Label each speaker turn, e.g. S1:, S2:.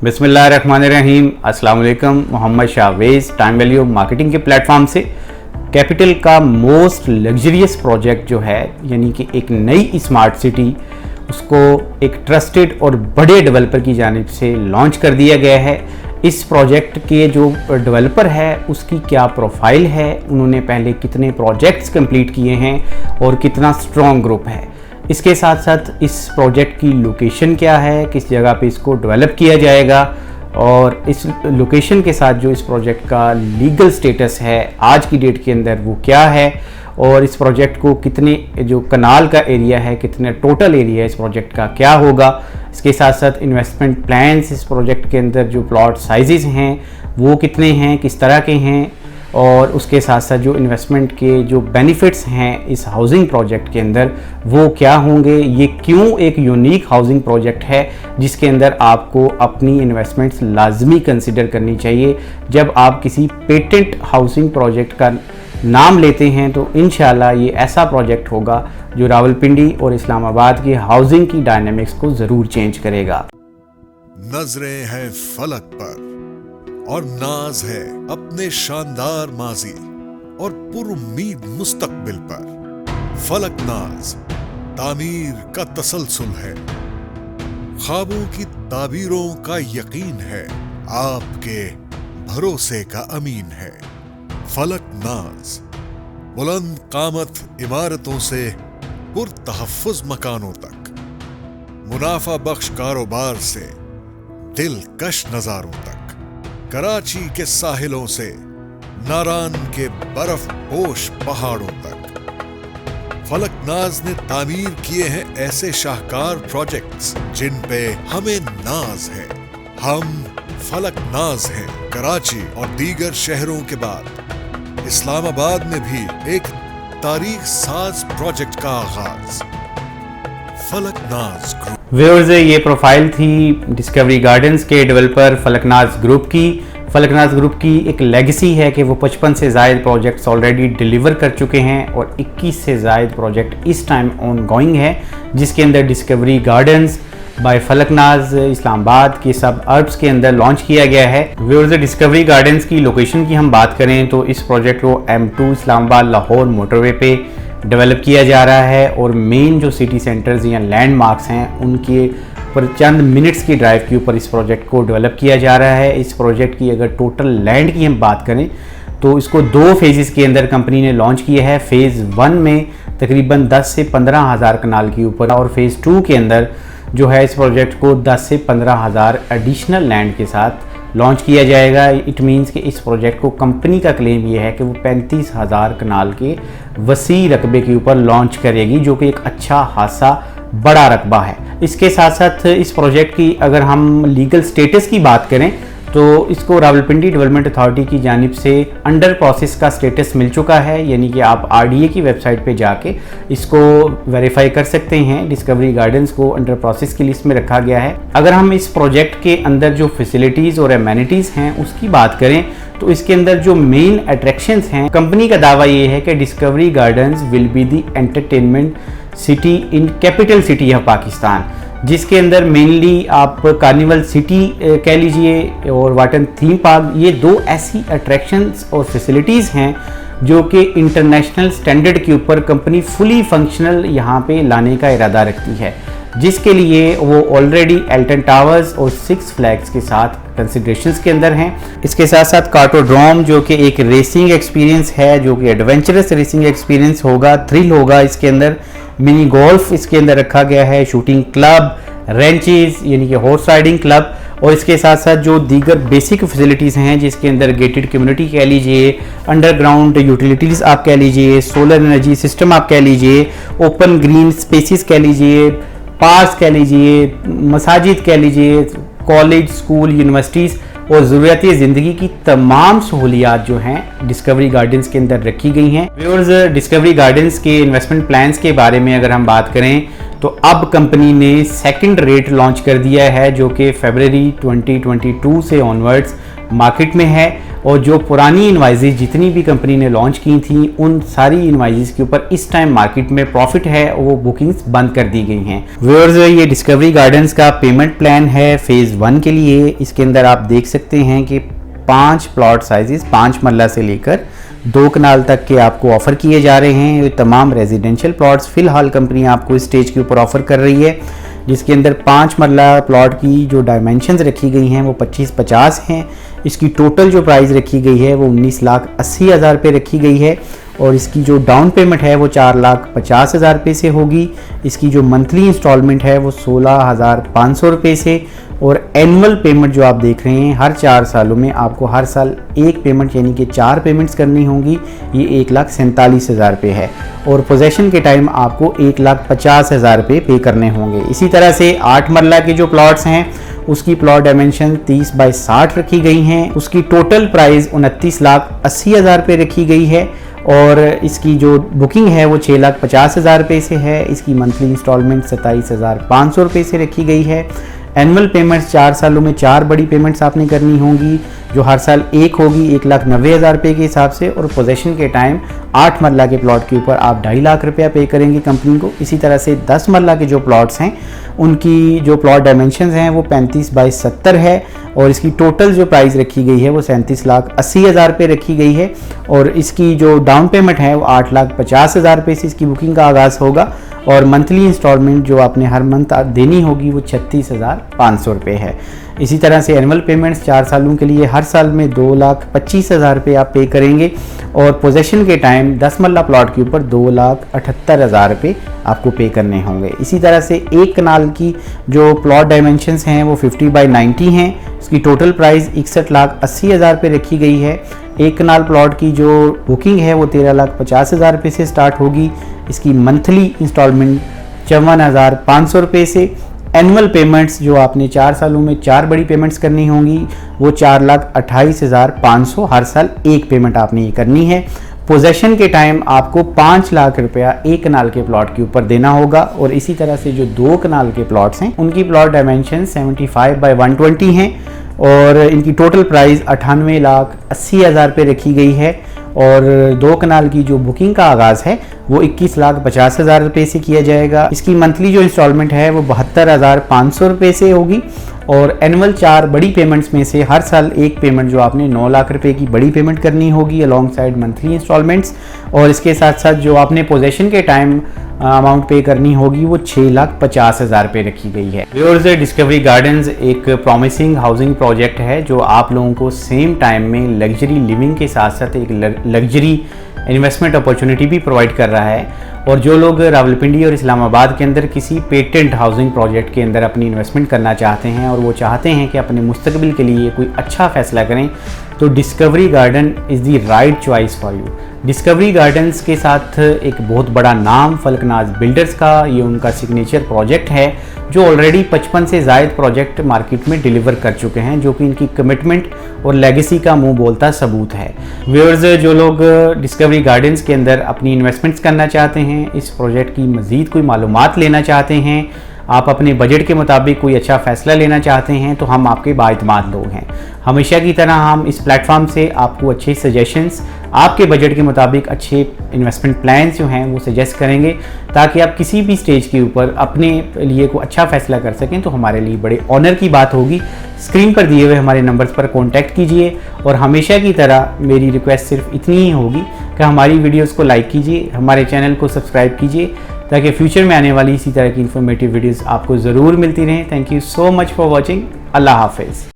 S1: बिस्मिल्लाहिर्रहमानिर्रहीम। अस्सलाम वालेकुम। Mohammad Shahvez time value marketing के प्लेटफॉर्म से कैपिटल का मोस्ट लग्जरियस प्रोजेक्ट जो है, यानी कि एक नई स्मार्ट सिटी, उसको एक ट्रस्टेड और बड़े डेवलपर की जानिब से लॉन्च कर दिया गया है। इस प्रोजेक्ट के जो डेवलपर है उसकी क्या प्रोफाइल है, उन्होंने पहले कितने प्रोजेक्ट्स कंप्लीट किए हैं और कितना स्ट्रॉन्ग ग्रुप है, इसके साथ साथ इस प्रोजेक्ट की लोकेशन क्या है, किस जगह पे इसको डेवलप किया जाएगा, और इस लोकेशन के साथ जो इस प्रोजेक्ट का लीगल स्टेटस है आज की डेट के अंदर वो क्या है, और इस प्रोजेक्ट को कितने जो कनाल का एरिया है, कितने टोटल एरिया इस प्रोजेक्ट का क्या होगा। इसके साथ साथ इन्वेस्टमेंट प्लान्स, इस प्रोजेक्ट के अंदर जो प्लॉट साइजेस हैं वो कितने हैं, किस तरह के हैं, और उसके साथ साथ जो इन्वेस्टमेंट के जो बेनिफिट्स हैं इस हाउसिंग प्रोजेक्ट के अंदर वो क्या होंगे। ये क्यों एक यूनिक हाउसिंग प्रोजेक्ट है जिसके अंदर आपको अपनी इन्वेस्टमेंट्स लाजमी कंसिडर करनी चाहिए। जब आप किसी पेटेंट हाउसिंग प्रोजेक्ट का नाम लेते हैं तो इंशाल्लाह ये ऐसा प्रोजेक्ट होगा जो रावलपिंडी और इस्लामाबाद की हाउसिंग की डायनामिक्स को ज़रूर चेंज करेगा।
S2: नजरें हैं फलक पर और नाज है अपने शानदार माजी और पुरुम्मीद मुस्तकबिल पर। फलक नाज तामीर का तसलसल है, ख्वाबों की ताबीरों का यकीन है, आपके भरोसे का अमीन है। फलक नाज बुलंद कामत इमारतों से पुरतहफ्फुज मकानों तक, मुनाफा बख्श कारोबार से दिलकश नजारों तक, कराची के साहिलों से नारान के बर्फ पोश पहाड़ों तक। फलक नाज ने तामीर किए हैं ऐसे शाहकार प्रोजेक्ट्स जिन पे हमें नाज है। हम फलक नाज हैं। कराची और दीगर शहरों के बाद इस्लामाबाद में भी एक तारीख साज प्रोजेक्ट का आगाज। फलक नाज ग्रुप।
S1: व्यूअर्स, ये प्रोफाइल थी डिस्कवरी गार्डन्स के डेवलपर फलकनाज ग्रुप की। फलकनाज ग्रुप की एक लेगेसी है कि वो 55 से ज़ायद प्रोजेक्ट्स ऑलरेडी डिलीवर कर चुके हैं और 21 से ज़ायद प्रोजेक्ट इस टाइम ऑन गोइंग है, जिसके अंदर discovery gardens by Falaknaz Islamabad के सब अर्ब्स के अंदर लॉन्च किया गया है। व्यूअर्स, डिस्कवरी गार्डन्स की लोकेशन की हम बात करें तो इस प्रोजेक्ट को M2 इस्लामाबाद लाहौर मोटरवे पे डेवलप किया जा रहा है और मेन जो सिटी सेंटर्स या लैंडमार्क्स हैं उनके पर चंद मिनट्स की ड्राइव के ऊपर इस प्रोजेक्ट को डेवलप किया जा रहा है। इस प्रोजेक्ट की अगर टोटल लैंड की हम बात करें तो इसको 2 फेजेस के अंदर कंपनी ने लॉन्च किया है। फेज़ 1 में तकरीबन 10 से 15 हज़ार कनाल के ऊपर, और फेज़ 2 के अंदर जो है इस प्रोजेक्ट को 10 से 15 हज़ार एडिशनल लैंड के साथ लॉन्च किया जाएगा। इट मीन्स कि इस प्रोजेक्ट को कंपनी का क्लेम ये है कि वो 35,000 कनाल के वसी रकबे के ऊपर लॉन्च करेगी, जो कि एक अच्छा खासा बड़ा रकबा है। इसके साथ साथ इस प्रोजेक्ट की अगर हम लीगल स्टेटस की बात करें तो इसको रावलपिंडी डेवलपमेंट अथॉरिटी की जानिब से अंडर प्रोसेस का स्टेटस मिल चुका है, यानी कि आप RDA की वेबसाइट पे जाके इसको वेरीफाई कर सकते हैं। डिस्कवरी गार्डन्स को अंडर प्रोसेस की लिस्ट में रखा गया है। अगर हम इस प्रोजेक्ट के अंदर जो फैसिलिटीज़ और एमेनिटीज़ हैं उसकी बात करें तो इसके अंदर जो मेन अट्रैक्शंस हैं, कंपनी का दावा ये है कि discovery gardens will be the entertainment city in capital city of Pakistan, जिसके अंदर मेनली आप कार्निवल सिटी कह लीजिए और वाटन थीम पार्क, ये 2 ऐसी अट्रैक्शंस और फैसिलिटीज़ हैं जो कि इंटरनेशनल स्टैंडर्ड के ऊपर कंपनी फुली फंक्शनल यहाँ पे लाने का इरादा रखती है, जिसके लिए वो ऑलरेडी एल्टन टावर्स और 6 फ्लैग्स के साथ कंसिडरेशंस के अंदर हैं। इसके साथ साथ कार्टोड्रोम जो कि एक रेसिंग एक्सपीरियंस है, जो कि एडवेंचरस रेसिंग एक्सपीरियंस होगा, थ्रिल होगा। इसके अंदर मिनी गोल्फ इसके अंदर रखा गया है, शूटिंग क्लब, रेंचेस यानी कि हॉर्स राइडिंग क्लब, और इसके साथ साथ जो दीगर बेसिक फैसिलिटीज़ हैं जिसके अंदर गेटेड कम्युनिटी कह लीजिए, अंडरग्राउंड यूटिलिटीज़ आप कह लीजिए, सोलर एनर्जी सिस्टम आप कह लीजिए, ओपन ग्रीन स्पेसिस कह लीजिए, पार्क्स कह लीजिए, मसाजिद कह लीजिए, कॉलेज, स्कूल, यूनिवर्सिटीज़ और ज़रूरियाती ज़िंदगी की तमाम सहूलियात जो हैं डिस्कवरी गार्डन्स के अंदर रखी गई हैं। व्यूअर्स, डिस्कवरी गार्डन्स के इन्वेस्टमेंट प्लान्स के बारे में अगर हम बात करें तो अब कंपनी ने सेकंड रेट लॉन्च कर दिया है, जो कि फरवरी 2022 से ऑनवर्ड्स मार्केट में है, और जो पुरानी इनवाइजेज जितनी भी कंपनी ने लॉन्च की थी उन सारी इनवाइजेज के ऊपर इस टाइम मार्केट में प्रॉफिट है, वो बुकिंग्स बंद कर दी गई हैं। व्यूअर्स, ये डिस्कवरी गार्डन्स का पेमेंट प्लान है फेज़ 1 के लिए। इसके अंदर आप देख सकते हैं कि 5 प्लॉट साइजेस 5 मरला से लेकर 2 कनाल तक के आपको ऑफर किए जा रहे हैं। ये तमाम रेजिडेंशियल प्लॉट्स फिलहाल कंपनी आपको इस स्टेज के ऊपर ऑफर कर रही है, जिसके अंदर 5 मरला प्लॉट की जो डायमेंशंस रखी गई हैं वो 25-50 हैं। इसकी टोटल जो प्राइस रखी गई है वो 19,80,000 रुपये रखी गई है और इसकी जो डाउन पेमेंट है वो 4,50,000 रुपये से होगी। इसकी जो मंथली इंस्टॉलमेंट है वो 16,500 रुपये से, और एनुअल पेमेंट जो आप देख रहे हैं हर 4 सालों में आपको हर साल एक पेमेंट यानी कि 4 पेमेंट्स करनी होंगी। ये 1,47,000 रुपये है और पोजेशन के टाइम आपको 1,50,000 रुपये पे करने होंगे। इसी तरह से 8 मरला के जो प्लॉट्स हैं उसकी प्लॉट डायमेंशन 30/60 रखी गई हैं। उसकी टोटल प्राइस 29,80,000 रुपये रखी गई है और इसकी जो बुकिंग है वो 6,50,000 रुपये से है। इसकी मंथली इंस्टॉलमेंट 27,500 रुपये से रखी गई है। एनुअल पेमेंट्स 4 सालों में 4 बड़ी पेमेंट्स आपने करनी होंगी, जो हर साल एक होगी 1,90,000 रुपये के हिसाब से, और पोजेशन के टाइम 8 मरला के प्लॉट के ऊपर आप 2.5 लाख रुपया पे करेंगे कंपनी को। इसी तरह से 10 मरला के जो प्लॉट्स हैं उनकी जो प्लॉट डायमेंशंस हैं वो 35/70 है और इसकी टोटल जो प्राइस रखी गई है वो 37,80,000 रुपये रखी गई है और इसकी जो डाउन पेमेंट है वो 8,50,000 रुपये से इसकी बुकिंग का आगाज़ होगा और मंथली इंस्टॉलमेंट जो आपने हर मंथ देनी होगी वो 36,500 रुपये है। इसी तरह से एनुअल पेमेंट्स 4 सालों के लिए हर साल में 2,25,000 रुपये आप पे करेंगे और पोजेशन के टाइम 10 मरला प्लॉट के ऊपर 2,78,000 रुपये आपको पे करने होंगे। इसी तरह से 1 कनाल की जो प्लॉट डायमेंशंस हैं वो 50/90 हैं। इसकी टोटल प्राइस 61,80,000 रुपये रखी गई है। 1 कनाल प्लॉट की जो बुकिंग है वो 13,50,000 रुपये से स्टार्ट होगी। इसकी मंथली इंस्टॉलमेंट 54,500 रुपये से। एनुअल पेमेंट्स जो आपने 4 सालों में 4 बड़ी पेमेंट्स करनी होंगी वो 4,28,500 हर साल एक पेमेंट आपने ये करनी है। पोजेशन के टाइम आपको 5 लाख रुपया 1 कनाल के प्लॉट के ऊपर देना होगा और इसी तरह से जो 2 कनाल के प्लॉट्स हैं उनकी प्लॉट डायमेंशन 75/120 हैं और इनकी टोटल प्राइस 98,80,000 रुपये रखी गई है और 2 कनाल की जो बुकिंग का आगाज़ है वो 21,50,000 रुपये से किया जाएगा। इसकी मंथली जो इंस्टॉलमेंट है वो 72,500 रुपये से होगी और एनुअल 4 बड़ी पेमेंट्स में से हर साल एक पेमेंट जो आपने 9 लाख रुपए की बड़ी पेमेंट करनी होगी अलॉन्ग साइड मंथली इंस्टॉलमेंट्स और इसके साथ साथ जो आपने पोजेशन के टाइम अमाउंट पे करनी होगी वो 6,50,000 रुपये रखी गई है। व्यूअर्स, डिस्कवरी गार्डन्स एक प्रॉमिसिंग हाउसिंग प्रोजेक्ट है जो आप लोगों को सेम टाइम में लग्जरी लिविंग के साथ साथ एक लग्जरी इन्वेस्टमेंट अपॉर्चुनिटी भी प्रोवाइड कर रहा है और जो लोग रावलपिंडी और इस्लामाबाद के अंदर किसी पेटेंट हाउसिंग प्रोजेक्ट के अंदर अपनी इन्वेस्टमेंट करना चाहते हैं और वो चाहते हैं कि अपने मुस्तकबिल के लिए कोई अच्छा फैसला करें तो discovery garden is the right choice for you. Discovery gardens के साथ एक बहुत बड़ा नाम फलकनाज बिल्डर्स का ये उनका सिग्नेचर प्रोजेक्ट है जो ऑलरेडी 55 से ज़ायद प्रोजेक्ट मार्केट में डिलीवर कर चुके हैं, जो कि इनकी कमिटमेंट और लेगेसी का मुंह बोलता सबूत है। व्यूअर्स, जो लोग डिस्कवरी गार्डन्स के अंदर अपनी इन्वेस्टमेंट्स करना चाहते हैं, इस प्रोजेक्ट की मज़ीद कोई मालूमात लेना चाहते हैं, आप अपने बजट के मुताबिक कोई अच्छा फ़ैसला लेना चाहते हैं तो हम आपके बाइतमाद लोग हैं। हमेशा की तरह हम इस प्लेटफॉर्म से आपको अच्छे सजेशंस, आपके बजट के मुताबिक अच्छे इन्वेस्टमेंट प्लान्स जो हैं वो सजेस्ट करेंगे ताकि आप किसी भी स्टेज के ऊपर अपने लिए कोई अच्छा फ़ैसला कर सकें तो हमारे लिए बड़े ऑनर की बात होगी। स्क्रीन पर दिए हुए हमारे नंबर्स पर कॉन्टैक्ट कीजिए और हमेशा की तरह मेरी रिक्वेस्ट सिर्फ इतनी ही होगी कि हमारी वीडियोस को लाइक कीजिए, हमारे चैनल को सब्सक्राइब कीजिए ताकि फ्यूचर में आने वाली इसी तरह की इन्फॉर्मेटिव वीडियोस आपको ज़रूर मिलती रहें। Thank you so much for watching. अल्लाह हाफिज़।